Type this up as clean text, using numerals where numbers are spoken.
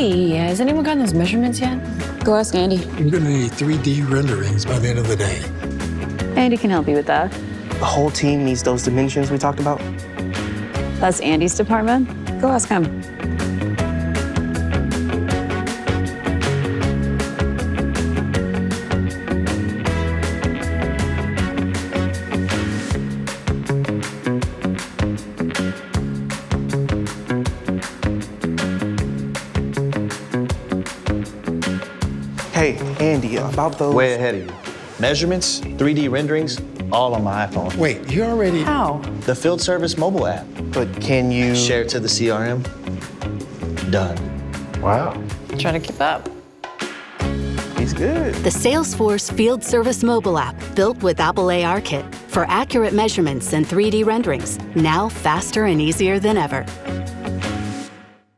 Hey, has anyone gotten those measurements yet? Go ask Andy. You're going to need 3D renderings by the end of the day. Andy can help you with that. The whole team needs those dimensions we talked about. That's Andy's department. Go ask him. Hey, Andy, about those... Way ahead of you. Measurements, 3D renderings, all on my iPhone. Wait, you already... How? The field service mobile app. But can you... Share it to the CRM. Done. Wow. Try to keep up. He's good. The Salesforce Field Service mobile app, built with Apple ARKit for accurate measurements and 3D renderings, now faster and easier than ever.